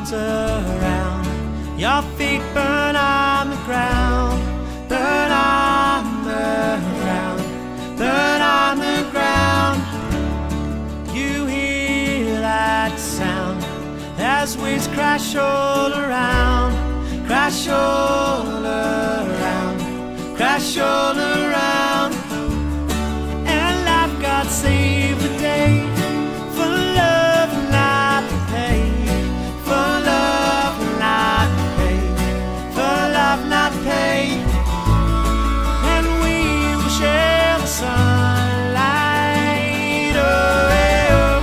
turns around. Your feet burn on the ground, burn on the ground, burn on the ground. You hear that sound as winds crash all around, crash all around, crash all around. And life, God save the day, for love not to pay, for love not to pay, for love not to pay. And we will share the sunlight, oh,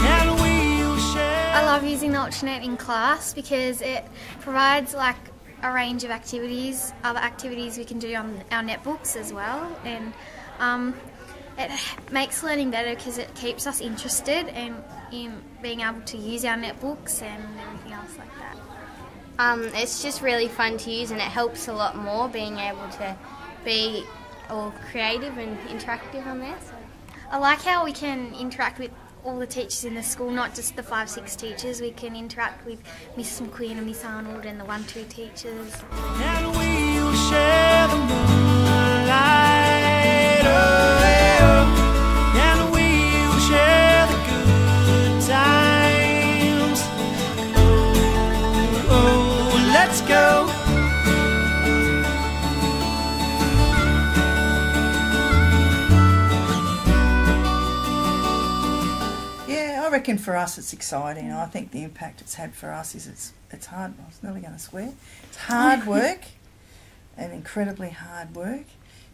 and we will share. I love using the Ultranet in class because it provides like a range of activities, other activities we can do on our netbooks as well, and it makes learning better because it keeps us interested in being able to use our netbooks and everything else like that. It's just really fun to use, and it helps a lot more being able to be all creative and interactive on there. So. I like how we can interact with all the teachers in the school, not just the 5-6 teachers. We can interact with Miss McQueen and Miss Arnold and the 1-2 teachers. And we will share the moonlight, oh, and we will share the good times. Oh, let's go. I reckon for us it's exciting. I think the impact it's had for us is it's hard. I was nearly going to swear. It's hard work, and incredibly hard work,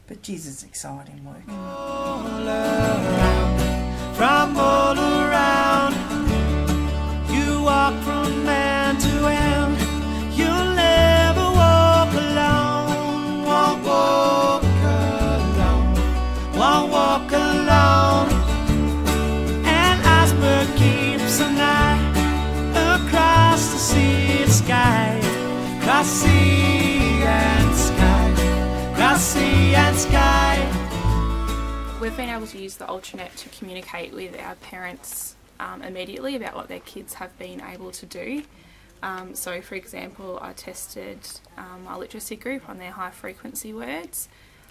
but geez, it's exciting work. All around, from all around, you walk from man to end. You'll never walk alone. Won't walk alone. Won't walk alone. Keeps an eye across the sea and sky, across sea and sky, across sea and sky. We've been able to use the Ultranet to communicate with our parents immediately about what their kids have been able to do. So for example, I tested our literacy group on their high frequency words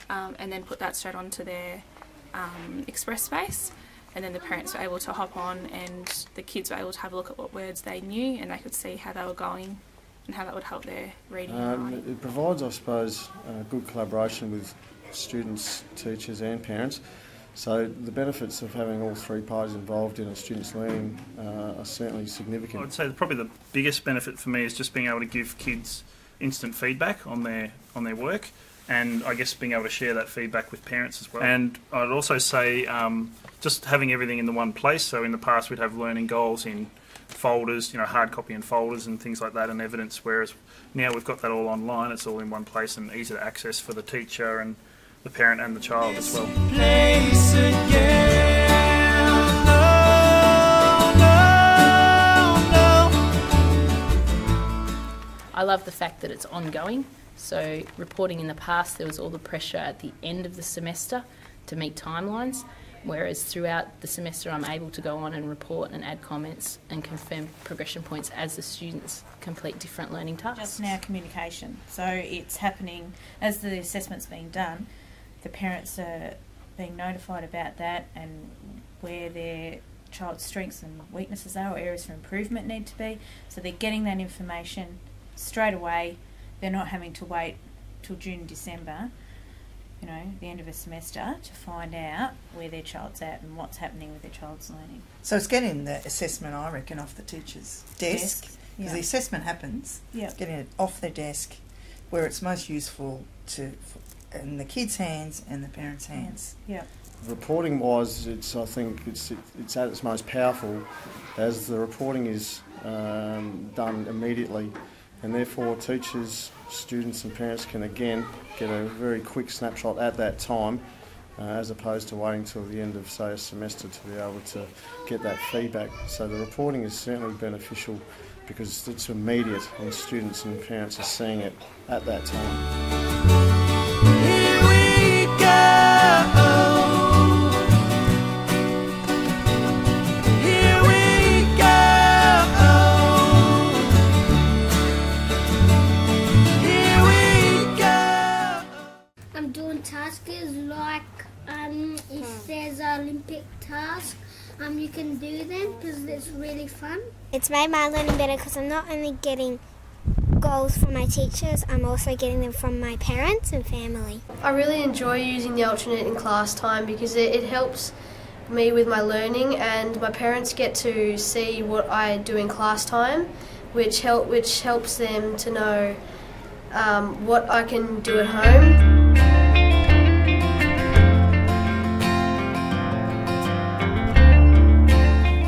and then put that straight onto their express space. And then the parents were able to hop on and the kids were able to have a look at what words they knew, and they could see how they were going and how that would help their reading and writing. It provides, I suppose, good collaboration with students, teachers and parents. So the benefits of having all three parties involved in a student's learning are certainly significant. I'd say probably the biggest benefit for me is just being able to give kids instant feedback on their work, and I guess being able to share that feedback with parents as well. And I'd also say just having everything in the one place. So in the past we'd have learning goals in folders, hard copy in folders and things like that, and evidence, whereas now we've got that all online. It's all in one place and easy to access for the teacher and the parent and the child as well. Place again. I love the fact that it's ongoing. So reporting in the past, there was all the pressure at the end of the semester to meet timelines, whereas throughout the semester I'm able to go on and report and add comments and confirm progression points as the students complete different learning tasks. Just now communication. So it's happening as the assessment's being done, the parents are being notified about that and where their child's strengths and weaknesses are or areas for improvement need to be. So they're getting that information straight away. They're not having to wait till June, December, the end of a semester, to find out where their child's at and what's happening with their child's learning. So it's getting the assessment, I reckon, off the teacher's desk. Because the assessment happens, getting it off their desk where it's most useful in the kids' hands and the parents' hands. Yeah. Reporting wise, I think it's at its most powerful as the reporting is done immediately, and therefore teachers, students and parents can again get a very quick snapshot at that time, as opposed to waiting till the end of, say, a semester to be able to get that feedback. So the reporting is certainly beneficial because it's immediate and students and parents are seeing it at that time. Here we go. Here we go. task is like if there's an Olympic task, you can do them because it's really fun. It's made my learning better because I'm not only getting goals from my teachers, I'm also getting them from my parents and family. I really enjoy using the Ultranet in class time because it helps me with my learning, and my parents get to see what I do in class time, which helps them to know what I can do at home.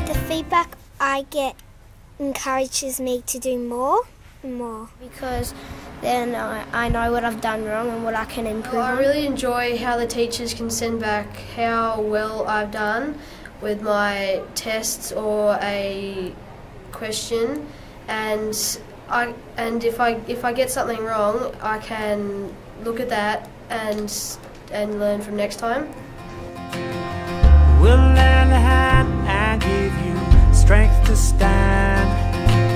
The feedback I get encourages me to do more because then I know what I've done wrong and what I can improve I really enjoy how the teachers can send back how well I've done with my tests or a question, and if I get something wrong, I can look at that and learn from next time. We'll lend a hand and give you strength to stand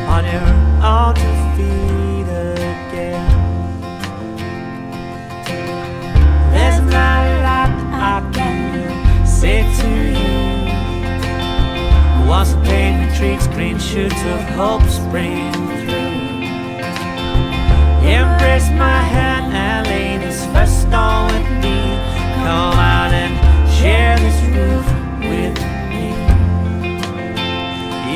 on your own 2 feet again. There's not a lot I can say to you. Once the pain retreats, green shoots of hope spring through. Embrace my hand and lay this first stone with me. Come out and share this roof with me.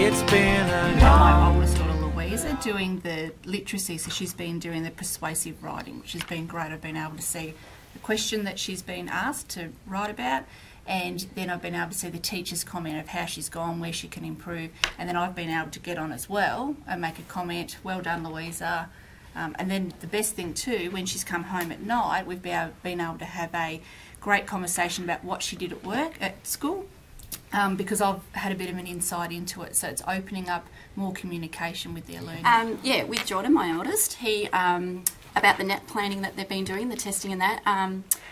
It's been a My oldest daughter Louisa doing the literacy, so she's been doing the persuasive writing, which has been great. I've been able to see the question that she's been asked to write about, and then I've been able to see the teacher's comment of how she's gone, where she can improve, and then I've been able to get on as well and make a comment, well done Louisa. And then the best thing too, when she's come home at night, we've been able to have a great conversation about what she did at school, because I've had a bit of an insight into it, so it's opening up more communication with their learning. Yeah, with Jordan, my eldest, he about the net planning that they've been doing, the testing and that,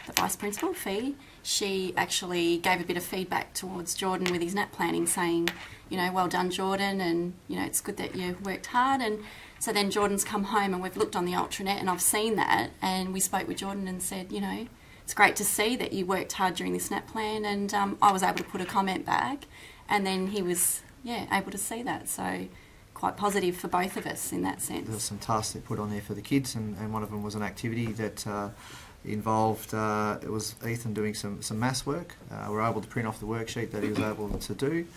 the vice principal, Fee, she actually gave a bit of feedback towards Jordan with his net planning, saying, you know, well done Jordan, and you know, it's good that you worked hard. And so then Jordan's come home and we've looked on the Ultranet and I've seen that, and we spoke with Jordan and said, you know, it's great to see that you worked hard during this net plan, and I was able to put a comment back, and then he was, able to see that. So quite positive for both of us in that sense. There were some tasks they put on there for the kids, and one of them was an activity that involved, it was Ethan doing some maths work. We were able to print off the worksheet that he was able to do.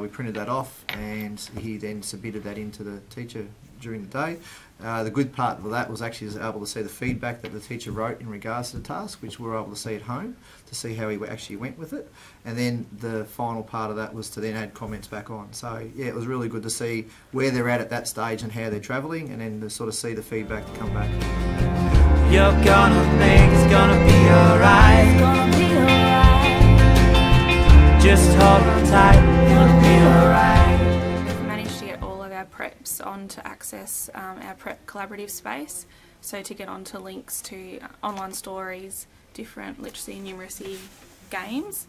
We printed that off, and he then submitted that into the teacher during the day. The good part of that was actually able to see the feedback that the teacher wrote in regards to the task, which we were able to see at home, to see how he actually went with it. And then the final part of that was to then add comments back on. So yeah, it was really good to see where they're at that stage and how they're travelling, and then to sort of see the feedback to come back. You're gonna make it's gonna be alright. It's gonna be alright. Just hold on tight, it'll be alright. We've managed to get all of our preps on to access our prep collaborative space, so to get onto links to online stories, different literacy and numeracy games.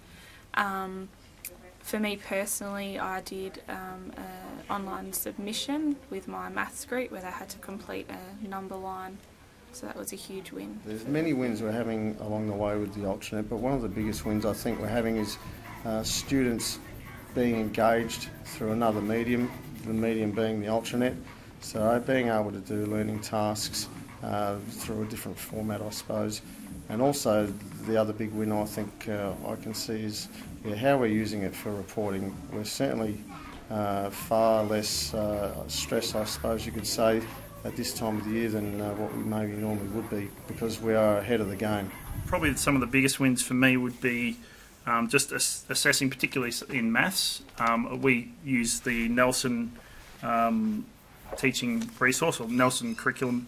For me personally, I did an online submission with my maths group where they had to complete a number line. So that was a huge win. There's many wins we're having along the way with the Ultranet, but one of the biggest wins I think we're having is students being engaged through another medium, the medium being the Ultranet. So being able to do learning tasks through a different format, I suppose. And also the other big win I think I can see is how we're using it for reporting. We're certainly far less stress, I suppose you could say, at this time of the year than what we maybe normally would be, because we are ahead of the game. Probably some of the biggest wins for me would be just assessing, particularly in maths. We use the Nelson teaching resource, or Nelson curriculum,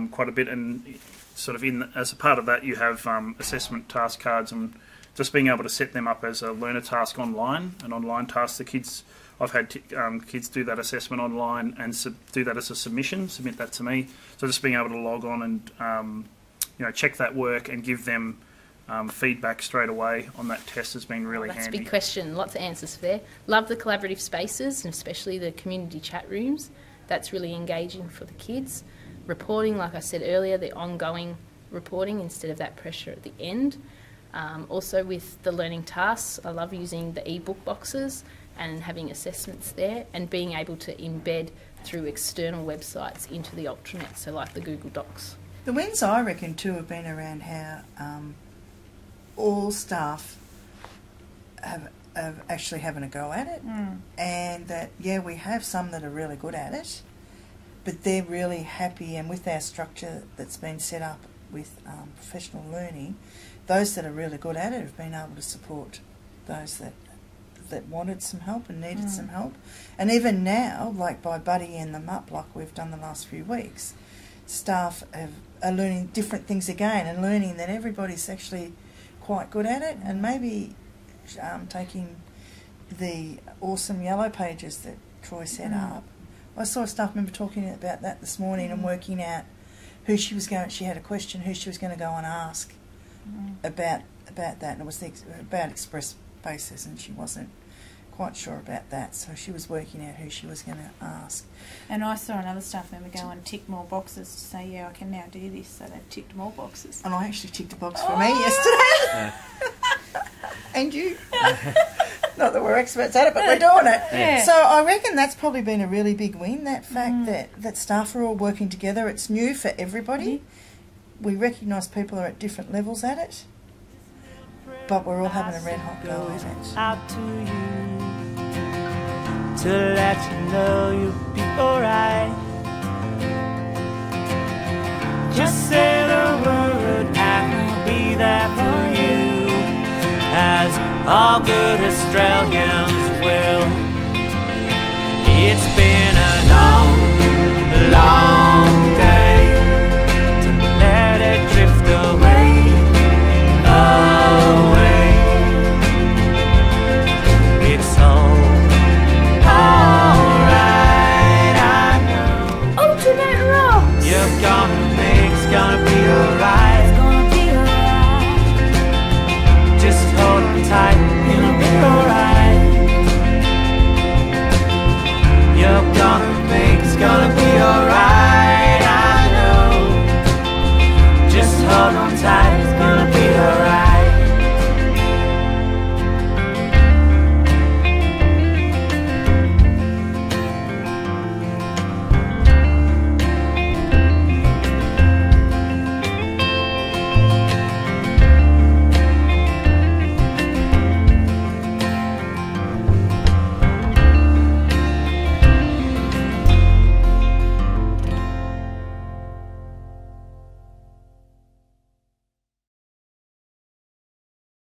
quite a bit, and sort of as a part of that you have assessment task cards, and just being able to set them up as a learner task online, an online task. The kids, I've had kids do that assessment online and do that as a submission, submit that to me. So just being able to log on and check that work and give them feedback straight away on that test has been really handy. That's a big question, lots of answers there. Love the collaborative spaces, and especially the community chat rooms. That's really engaging for the kids. Reporting, like I said earlier, the ongoing reporting instead of that pressure at the end. Also with the learning tasks, I love using the e-book boxes and having assessments there and being able to embed through external websites into the Ultranet, so like the Google Docs. The wins, I reckon, too, have been around how all staff have actually having a go at it, and that, yeah, we have some that are really good at it, but they're really happy, and with our structure that's been set up with professional learning, those that are really good at it have been able to support those that wanted some help and needed some help. And even now, like by buddying them up like we've done the last few weeks, staff are learning different things again and learning that everybody's actually quite good at it, and maybe taking the awesome yellow pages that Troy set up. I saw a staff member talking about that this morning and working out who she was going. She had a question who she was going to go and ask about that, and it was about express basis, and she wasn't quite sure about that, so she was working out who she was going to ask. And I saw another staff member go and tick more boxes to say, yeah, I can now do this, so they've ticked more boxes. And I actually ticked a box for me yesterday. And you. Not that we're experts at it, but we're doing it. Yeah. So I reckon that's probably been a really big win, that fact that staff are all working together. It's new for everybody. We recognise people are at different levels at it, but we're all having a red hot go at it. Out to you to let you know you'll be alright. Just say the word and I'll be there for you, as all good Australians will. It's been a long, long day to let it drift away, away. It's alright, I know. Ultranet rocks! You're gonna make it's gonna be alright.